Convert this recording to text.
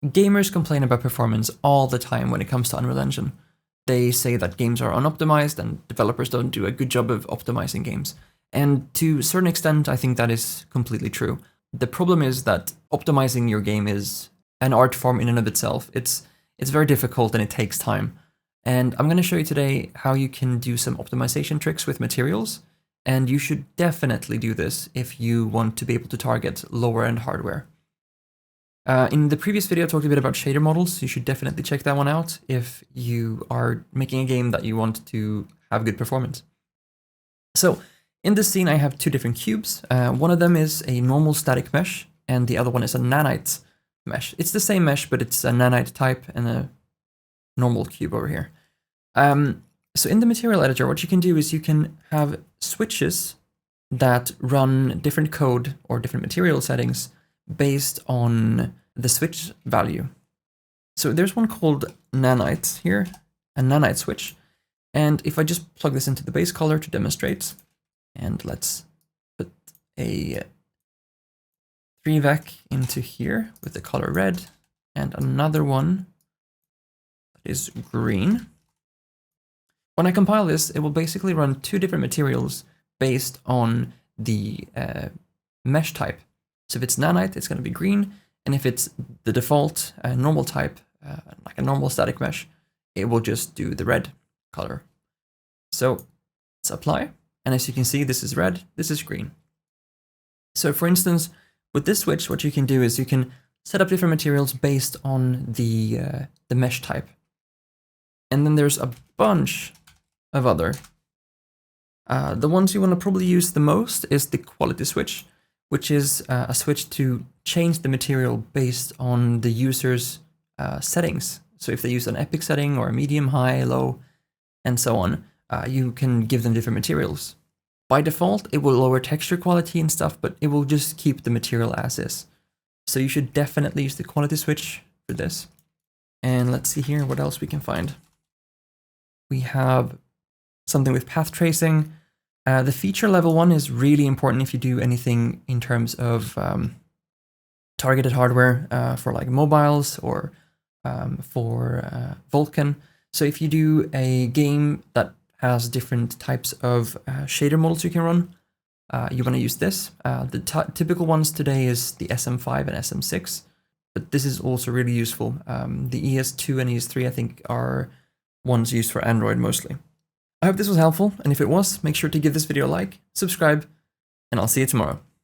Gamers complain about performance all the time when it comes to Unreal Engine. They say that games are unoptimized and developers don't do a good job of optimizing games. And to a certain extent, I think that is completely true. The problem is that optimizing your game is an art form in and of itself. It's very difficult and it takes time. And I'm going to show you today how you can do some optimization tricks with materials. And you should definitely do this if you want to be able to target lower end hardware. In the previous video, I talked a bit about shader models. You should definitely check that one out if you are making a game that you want to have good performance. So in this scene, I have two different cubes. One of them is a normal static mesh, and the other one is a nanite mesh. It's the same mesh, but it's a nanite type and a normal cube over here. So in the material editor, what you can do is you can have switches that run different code or different material settings based on the switch value. So there's one called nanite here, a nanite switch. And if I just plug this into the base color to demonstrate, and let's put a 3vec into here with the color red and another one that is green. When I compile this, it will basically run two different materials based on the mesh type. So if it's nanite, it's going to be green, and if it's the default normal type, like a normal static mesh, it will just do the red color. So let's apply, and as you can see, this is red, this is green. So for instance, with this switch, what you can do is you can set up different materials based on the mesh type. And then there's a bunch of other. The ones you want to probably use the most is the quality switch, which is a switch to change the material based on the user's settings. So if they use an epic setting or a medium, high, low, and so on, you can give them different materials. By default, it will lower texture quality and stuff, but it will just keep the material as is. So you should definitely use the quality switch for this. And let's see here what else we can find. We have something with path tracing. The feature level one is really important if you do anything in terms of targeted hardware for like mobiles or for Vulkan. So if you do a game that has different types of shader models you can run, you want to use this. The typical ones today is the SM5 and SM6, but this is also really useful. The ES2 and ES3 I think are ones used for Android mostly. I hope this was helpful, and if it was, make sure to give this video a like, subscribe, and I'll see you tomorrow.